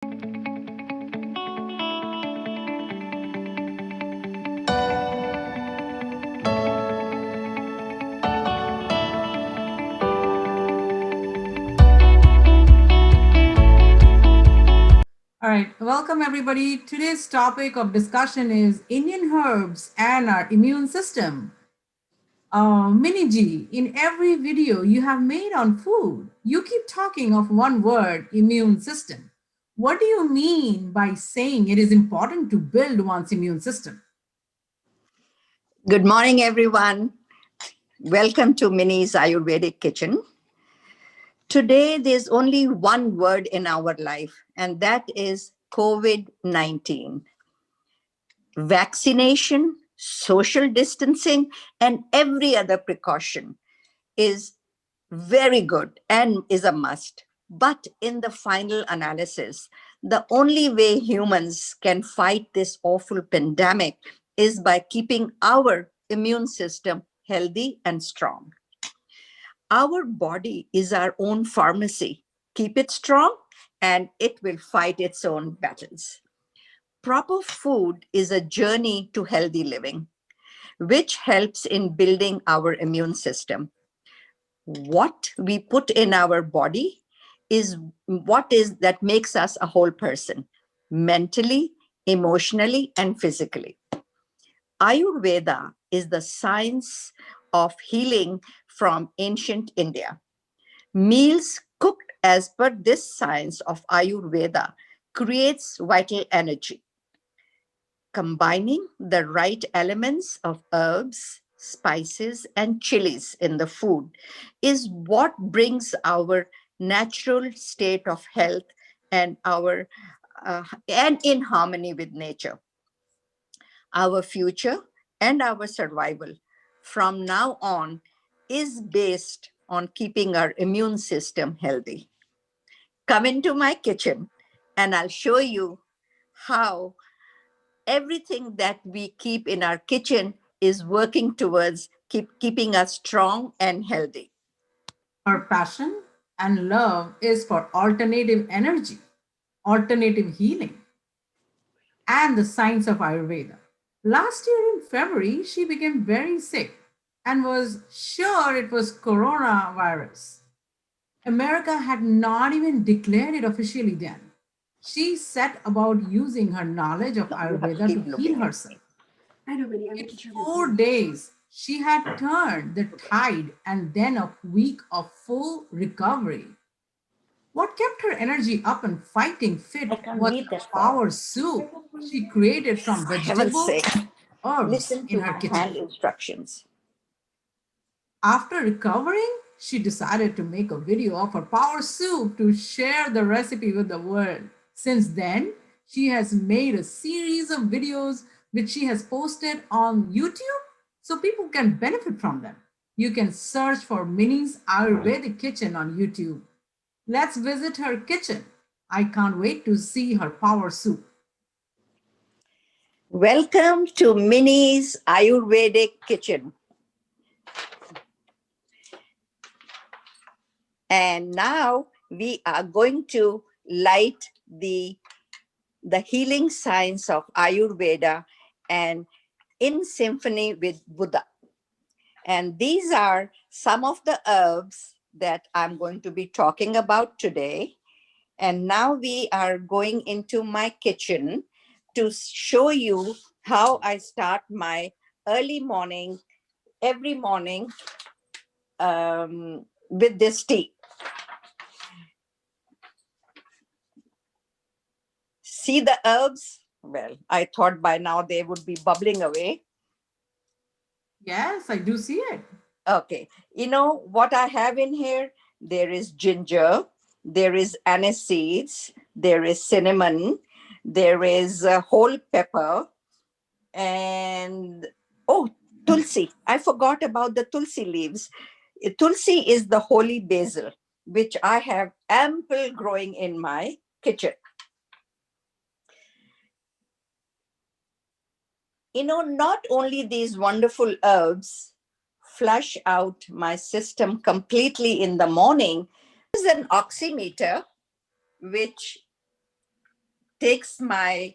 All right, welcome everybody. Today's topic of discussion is Indian herbs and our immune system. Mini G, in every video you have made on food, you keep talking of one word, immune system. What do you mean by saying it is important to build one's immune system? Good morning, everyone. Welcome to Minnie's Ayurvedic Kitchen. Today, there's only one word in our life, and that is COVID-19. Vaccination, social distancing, and every other precaution is very good and is a must. But in the final analysis, the only way humans can fight this awful pandemic is by keeping our immune system healthy and strong. Our body is our own pharmacy. Keep it strong and it will fight its own battles. Proper food is a journey to healthy living, which helps in building our immune system. What we put in our body is what is that makes us a whole person, mentally, emotionally, and physically. Ayurveda is the science of healing from ancient India. Meals cooked as per this science of Ayurveda creates vital energy. Combining the right elements of herbs, spices, and chilies in the food is what brings our natural state of health and our and in harmony with nature. Our future and our survival from now on is based on keeping our immune system healthy. Come into my kitchen and I'll show you how everything that we keep in our kitchen is working towards keeping us strong and healthy. Her passion and love is for alternative energy, alternative healing, and the science of Ayurveda. Last year in February, she became very sick and was sure it was coronavirus. America had not even declared it officially then. She set about using her knowledge of No, you have to Ayurveda to keep heal looking at herself. me. In 4 days, she had turned the tide and then a week of full recovery. What kept her energy up and fighting I fit can't was read the that far. power soup she created from For heaven's vegetables sake, and herbs listen in to her my kitchen. hand instructions. After recovering, she decided to make a video of her power soup to share the recipe with the world. Since then, she has made a series of videos which she has posted on YouTube so people can benefit from them. You can search for Minnie's Ayurvedic Kitchen on YouTube. Let's visit her kitchen. I can't wait to see her power soup. Welcome to Minnie's Ayurvedic Kitchen. And now we are going to light the healing science of Ayurveda and in symphony with Buddha. And these are some of the herbs that I'm going to be talking about today. And now we are going into my kitchen to show you how I start my early morning, every morning with this tea. See the herbs? Well, I thought by now they would be bubbling away. Yes, I do see it. Okay, you know what I have in here? There is ginger, there is anise seeds, there is cinnamon, there is whole pepper, and oh, tulsi. I forgot about the tulsi leaves. Tulsi is the holy basil, which I have ample growing in my kitchen. You know, not only these wonderful herbs flush out my system completely in the morning, there's an oximeter which takes my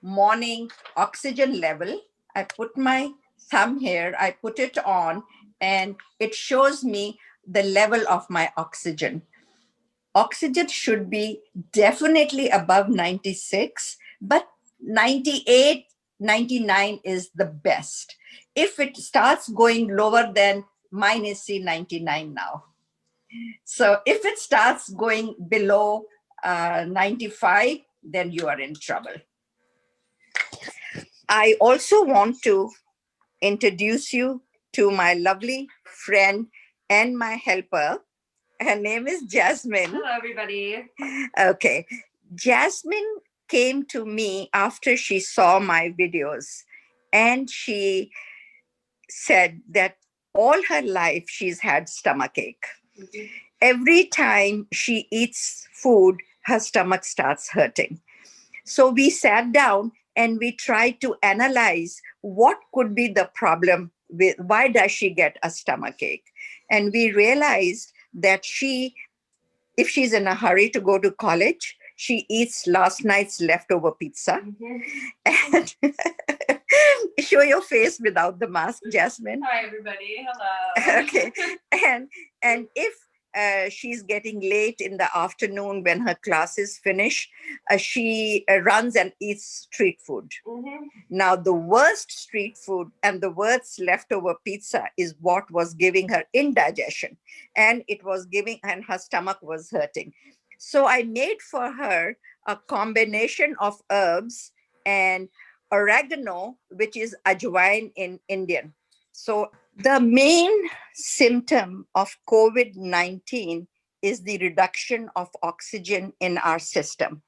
morning oxygen level. I put my thumb here, I put it on, and it shows me the level of my oxygen. Oxygen should be definitely above 96, but 98, 99 is the best. If it starts going lower than mine is C 99 now. So if it starts going below 95, then you are in trouble. I also want to introduce you to my lovely friend and my helper. Her name is Jasmine. Hello, everybody. Okay. Jasmine came to me after she saw my videos, and she said that all her life she's had stomachache. Mhm. Every time she eats food, her stomach starts hurting. So we sat down and we tried to analyze what could be the problem with why does she get a stomachache. And we realized that if she's in a hurry to go to college, she eats last night's leftover pizza. And show your face without the mask, Jasmine. Hi, everybody. Hello. Okay. And if she's getting late in the afternoon when her classes finish, she runs and eats street food. Mhm. Now, the worst street food and the worst leftover pizza is what was giving her indigestion, and and her stomach was hurting. So I made for her a combination of herbs and oregano, which is ajwain in Indian. So the main symptom of COVID 19 is the reduction of oxygen in our system.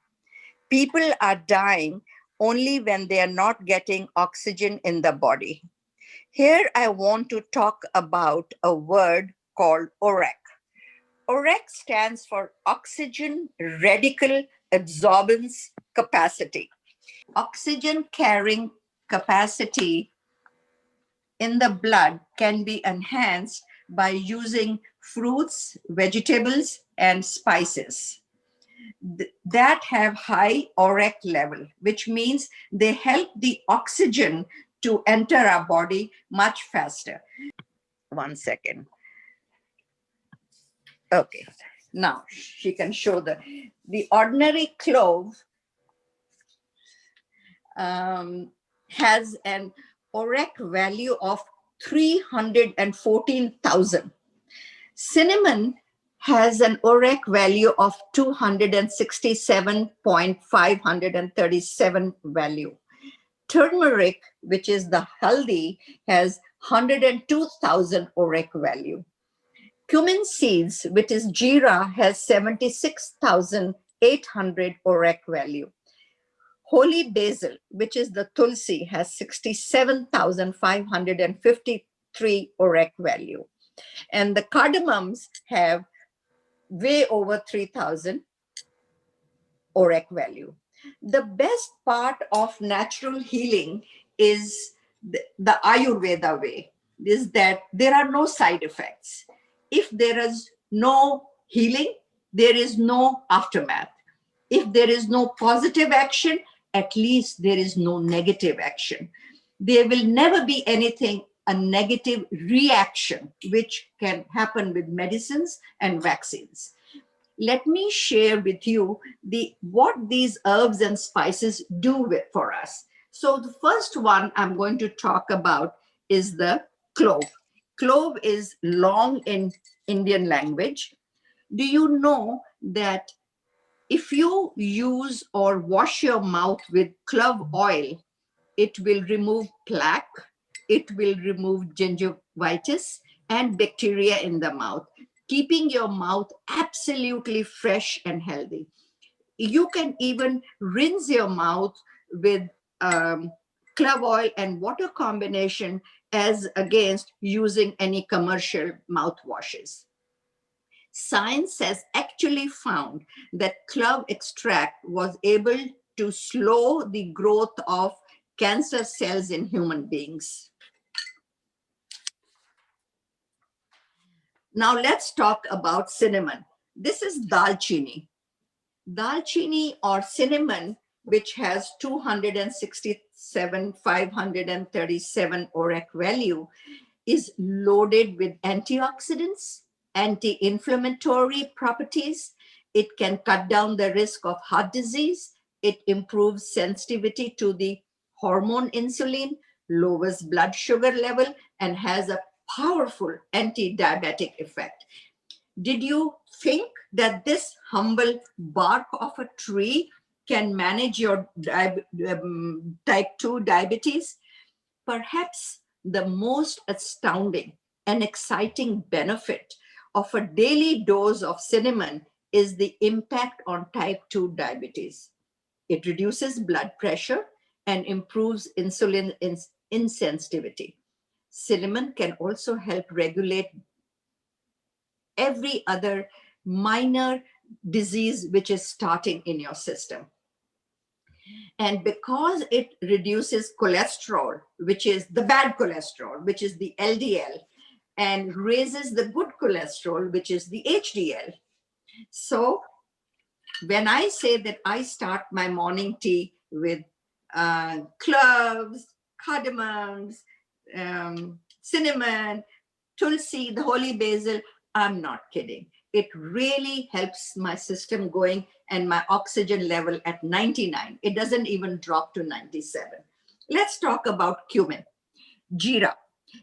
People are dying only when they are not getting oxygen in the body. Here, I want to talk about a word called ORAC. ORAC stands for Oxygen Radical Absorbance Capacity. Oxygen carrying capacity in the blood can be enhanced by using fruits, vegetables, and spices that have high ORAC level, which means they help the oxygen to enter our body much faster. 1 second. Okay. Now she can show the ordinary clove has an ORAC value of 314,000. Cinnamon has an ORAC value of 267.537 value. Turmeric, which is the haldi, has 102,000 ORAC value. Cumin seeds, which is jeera, has 76,800 ORAC value. Holy basil, which is the tulsi, has 67,553 ORAC value. And the cardamoms have way over 3,000 ORAC value. The best part of natural healing is the Ayurveda way, is that there are no side effects. If there is no healing, there is no aftermath. If there is no positive action, at least there is no negative action. There will never be anything, a negative reaction, which can happen with medicines and vaccines. Let me share with you what these herbs and spices do for us. So the first one I'm going to talk about is the clove. Clove is long in Indian language. Do you know that if you use or wash your mouth with clove oil, it will remove plaque, it will remove gingivitis and bacteria in the mouth, keeping your mouth absolutely fresh and healthy. You can even rinse your mouth with clove oil and water combination as against using any commercial mouthwashes. Science has actually found that clove extract was able to slow the growth of cancer cells in human beings. Now let's talk about cinnamon. This is dalchini. Dalchini or cinnamon which has 267, 537 ORAC value, is loaded with antioxidants, anti-inflammatory properties. It can cut down the risk of heart disease. It improves sensitivity to the hormone insulin, lowers blood sugar level, and has a powerful anti-diabetic effect. Did you think that this humble bark of a tree can manage your type 2 diabetes? Perhaps the most astounding and exciting benefit of a daily dose of cinnamon is the impact on type 2 diabetes. It reduces blood pressure and improves insulin insensitivity. Cinnamon can also help regulate every other minor disease which is starting in your system. And because it reduces cholesterol, which is the bad cholesterol, which is the LDL, and raises the good cholesterol, which is the HDL. So when I say that I start my morning tea with cloves, cardamoms, cinnamon, tulsi, the holy basil, I'm not kidding. It really helps my system going and my oxygen level at 99. It doesn't even drop to 97. Let's talk about cumin, jeera.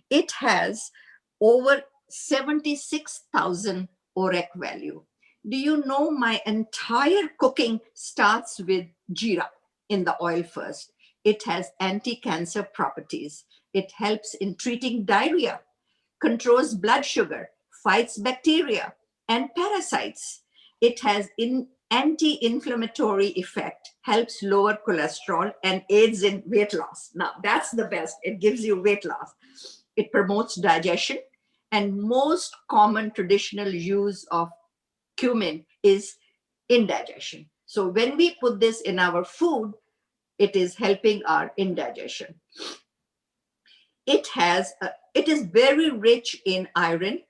It has over 76,000 ORAC value. Do you know my entire cooking starts with jeera in the oil first? It has anti-cancer properties. It helps in treating diarrhea, controls blood sugar, fights bacteria and parasites. It has anti-inflammatory effect, helps lower cholesterol and aids in weight loss. Now that's the best. It gives you weight loss. It promotes digestion, and most common traditional use of cumin is indigestion. So when we put this in our food, it is helping our indigestion. It is very rich in iron,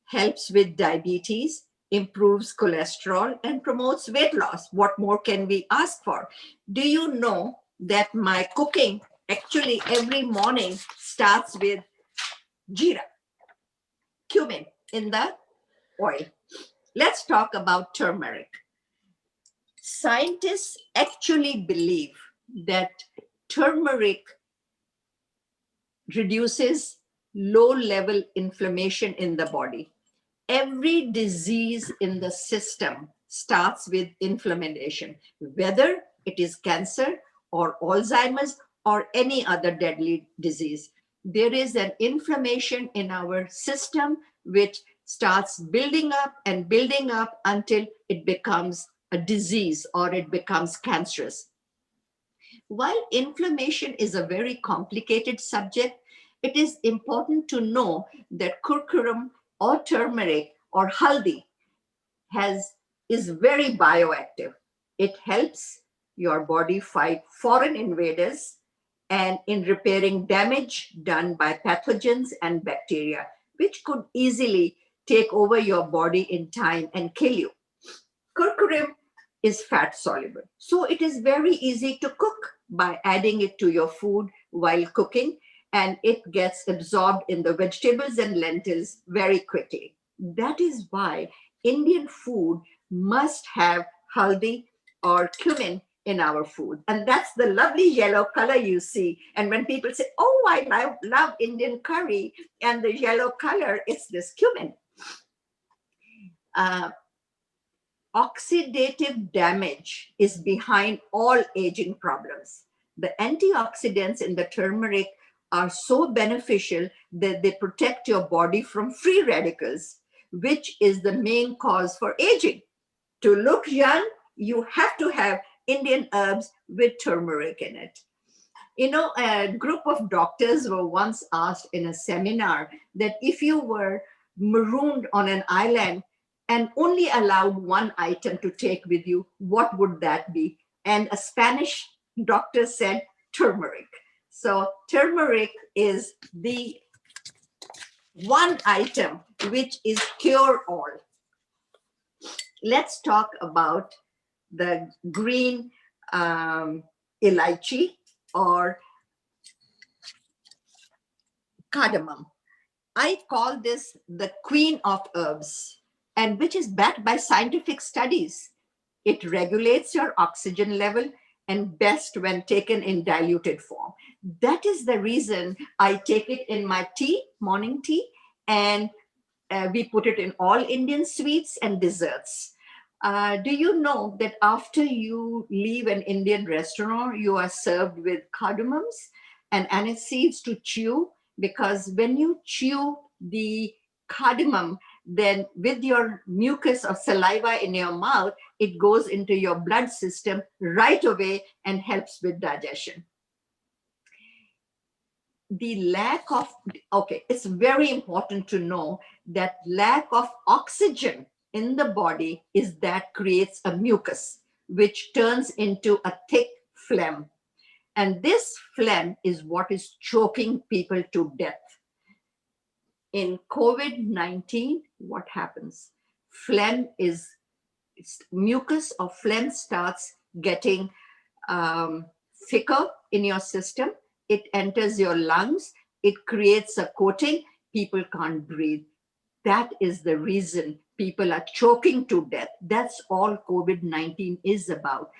helps with diabetes, improves cholesterol, and promotes weight loss. What more can we ask for? Do you know that my cooking actually every morning starts with jeera, cumin in the oil? Let's talk about turmeric. Scientists actually believe that turmeric reduces low level inflammation in the body. Every disease in the system starts with inflammation, whether it is cancer or Alzheimer's or any other deadly disease. There is an inflammation in our system which starts building up until it becomes a disease or it becomes cancerous. While inflammation is a very complicated subject, it is important to know that curcumin or turmeric or haldi is very bioactive. It helps your body fight foreign invaders and in repairing damage done by pathogens and bacteria, which could easily take over your body in time and kill you. Curcumin is fat soluble, so it is very easy to cook by adding it to your food while cooking, and it gets absorbed in the vegetables and lentils very quickly. That is why Indian food must have haldi or cumin in our food. And that's the lovely yellow color you see. And when people say, oh, I love Indian curry, and the yellow color, it's this cumin. Uh, Oxidative damage is behind all aging problems. The antioxidants in the turmeric are so beneficial that they protect your body from free radicals, which is the main cause for aging. To look young, you have to have Indian herbs with turmeric in it. You know, a group of doctors were once asked in a seminar that if you were marooned on an island and only allowed one item to take with you, what would that be? And a Spanish doctor said turmeric. So turmeric is the one item which is cure all. Let's talk about the green elaichi or cardamom. I call this the queen of herbs, and which is backed by scientific studies. It regulates your oxygen level and best when taken in diluted form. That is the reason I take it in my tea, morning tea, and we put it in all Indian sweets and desserts. Do you know that after you leave an Indian restaurant, you are served with cardamoms and anise seeds to chew? Because when you chew the cardamom, then with your mucus or saliva in your mouth, it goes into your blood system right away and helps with digestion. The lack of, okay, it's very important to know that lack of oxygen in the body is that creates a mucus which turns into a thick phlegm, and this phlegm is what is choking people to death. In COVID-19, what happens? Phlegm is, mucus or phlegm starts getting um, thicker in your system. It enters your lungs. It creates a coating. People can't breathe. That is the reason people are choking to death. That's all COVID-19 is about.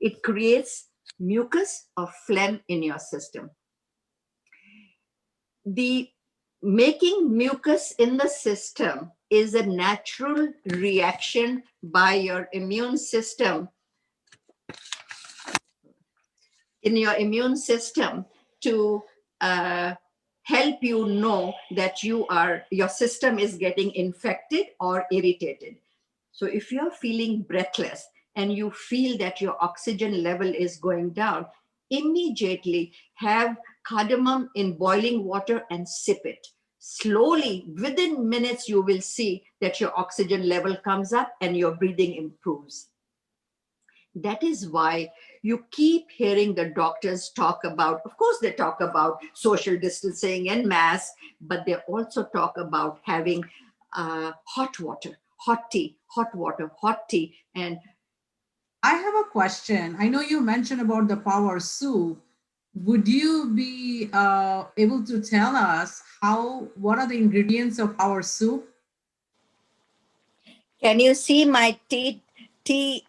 It creates mucus or phlegm in your system. The making mucus in the system is a natural reaction by your immune system, in your immune system, to uh, help you know that your system is getting infected or irritated. So if you're feeling breathless and you feel that your oxygen level is going down, immediately have cardamom in boiling water and sip it. Slowly, within minutes, you will see that your oxygen level comes up and your breathing improves. That is why you keep hearing the doctors talk about, of course, they talk about social distancing and masks, but they also talk about having hot water, hot tea, hot water, hot tea. And I have a question. I know you mentioned about the power soup. Would you be able to tell us what are the ingredients of power soup? can you see my tea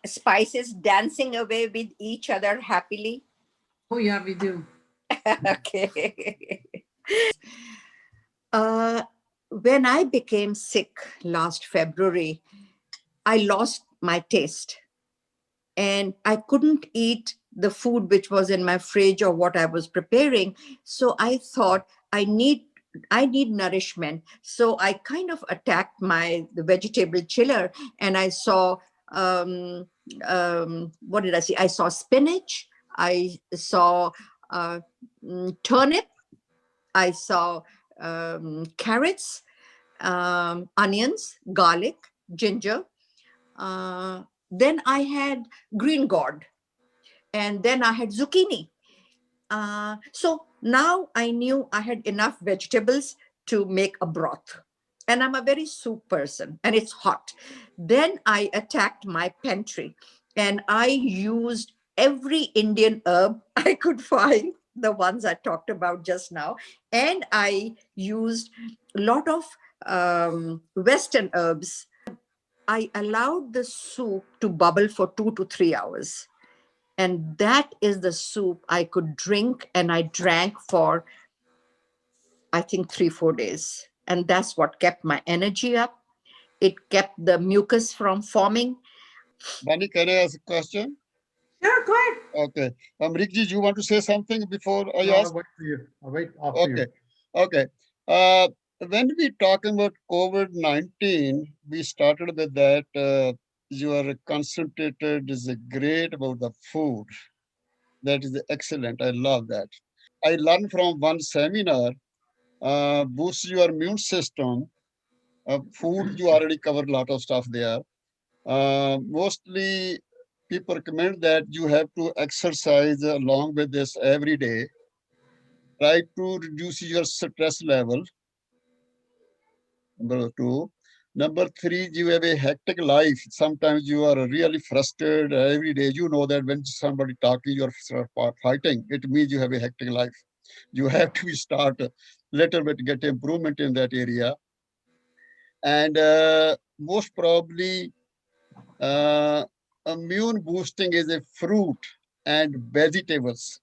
spices dancing away with each other happily? Oh, yeah, we do. Okay. Uh, when I became sick last February, I lost my taste and I couldn't eat the food which was in my fridge or what I was preparing. So I thought I need nourishment. So I kind of attacked the vegetable chiller, and I saw what did I see? I saw spinach. I saw uh, turnip. I saw carrots, onions, garlic, ginger. Then I had green gourd, and then I had zucchini. So now I knew I had enough vegetables to make a broth. And I'm a very soup person, and it's hot. Then I attacked my pantry and I used every Indian herb I could find, the ones I talked about just now. And I used a lot of Western herbs. I allowed the soup to bubble for 2 to 3 hours. And that is the soup I could drink, and I drank for, I think, 3, 4 days. And that's what kept my energy up. It kept the mucus from forming. Bani, can I ask a question? Sure, go ahead. Okay. Rikji, you want to say something before I No, ask? I'll wait for you. I'll wait after Okay. you. Okay. Uh, when we talking about COVID-19, we started with that you are concentrated is great about the food. That is excellent. I love that. I learned from one seminar, boost your immune system. Food, you already covered a lot of stuff there. Mostly people recommend that you have to exercise along with this every day. Try to reduce your stress level. Number two. Number three, you have a hectic life. Sometimes you are really frustrated every day. You know that when somebody talking, you're fighting. It means you have a hectic life. You have to start a little bit, get improvement in that area. And most probably, uh, immune boosting is a fruit and vegetables.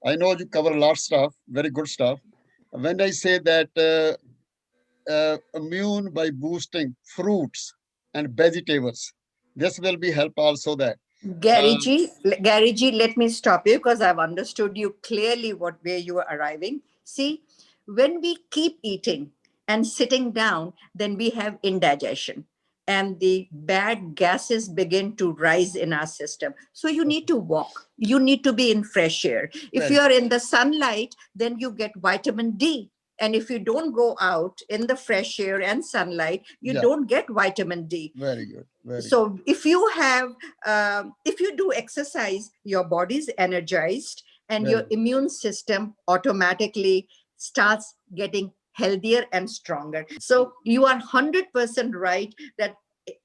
I know you cover a lot of stuff, very good stuff. When I say that immune by boosting fruits and vegetables, this will be help also that. Gary Uh, G, Gary G, let me stop you because I've understood you clearly what where you are arriving. See, when we keep eating and sitting down, then we have indigestion and the bad gases begin to rise in our system. So you need to walk. You need to be in fresh air. If very you good. are in the sunlight, then you get vitamin D. And if you don't go out in the fresh air and sunlight, you Yeah, don't get vitamin D. very good. Very good. So if you have if you do exercise, your body's energized and Very your good. immune system automatically starts getting healthier and stronger. So you are 100% right that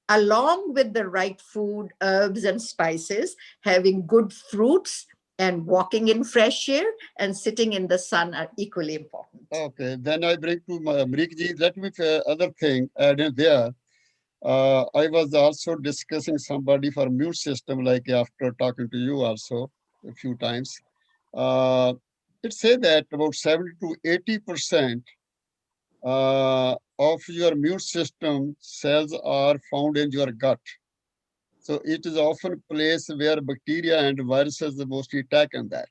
along with the right food, herbs and spices, having good fruits and walking in fresh air and sitting in the sun are equally important. Okay, then I bring to my Amrikji. Let me other thing add in there. I was also discussing somebody for immune system, like after talking to you also a few times. Uh, it say that about 70 to 80% of your immune system cells are found in your gut. So it is often a place where bacteria and viruses mostly attack on that.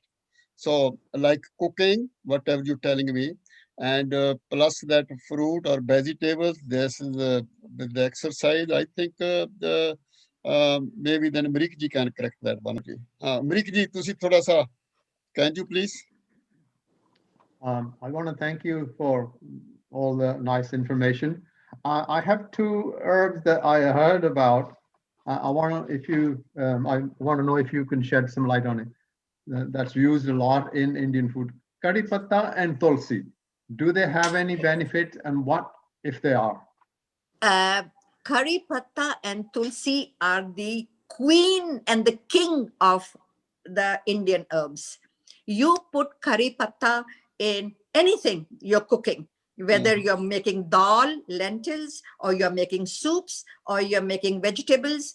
So like cooking, whatever you're telling me, and plus that fruit or vegetables, this is with the exercise. I think maybe then Amrik ji can correct that one. Amrik ji, ਤੁਸੀਂ ਥੋੜਾ सा, can you please? I want to thank you for all the nice information. I have two herbs that I heard about. I want to, if you, I want to know if you can shed some light on it. That's used a lot in Indian food. Kari patta and tulsi. Do they have any benefit, and what if they are? uh, Curry patta and tulsi are the queen and the king of the Indian herbs. You put curry patta in anything you're cooking, whether Mhm. you're making dal, lentils, or you're making soups, or you're making vegetables.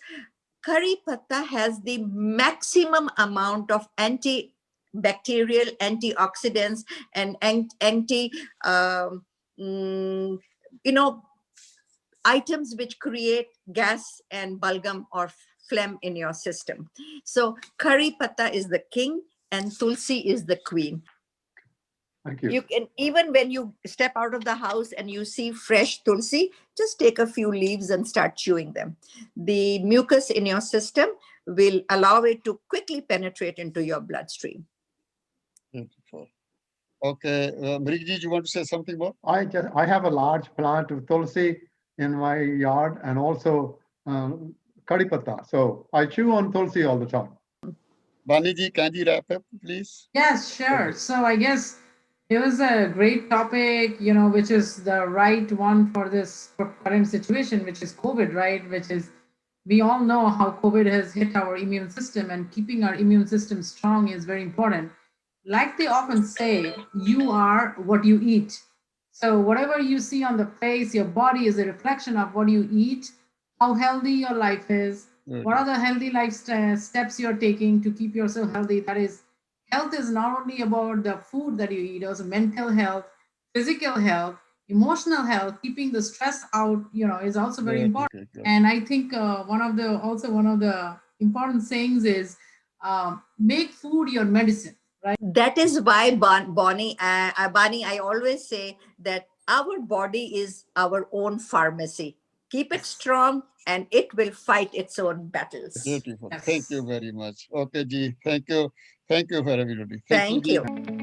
Curry patta has the maximum amount of antibacterial, antioxidants, and anti, mm, you know, items which create gas and bulgum or phlegm in your system. So curry patta is the king and tulsi is the queen. Thank You you. can, even when you step out of the house and you see fresh tulsi, just take a few leaves and start chewing them. The mucus in your system will allow it to quickly penetrate into your bloodstream. Beautiful. Okay, Amrik ji, you want to say something more? I have a large plant of tulsi in my yard and also kari patta. So I chew on tulsi all the time. Bani ji, can you wrap up, please? Yes, Thank sure. you. So I guess it was a great topic, which is the right one for this current situation, which is COVID, right? Which is, we all know how COVID has hit our immune system, and keeping our immune system strong is very important. Like they often say, you are what you eat. So whatever you see on the face, your body is a reflection of what you eat, how healthy your life is, Very what good. are the healthy steps you're taking to keep yourself healthy. That is, health is not only about the food that you eat, also mental health, physical health, emotional health. Keeping the stress out, is also very Very important. good. And I think one of the important sayings is, make food your medicine, right? That is why Bonnie, I always say that our body is our own pharmacy. Keep it Yes. strong and it will fight its own battles. Beautiful. Thank you Yes. very much. Okay, ji. Thank you. Thank you for everybody. Thank you, Thank ji. you.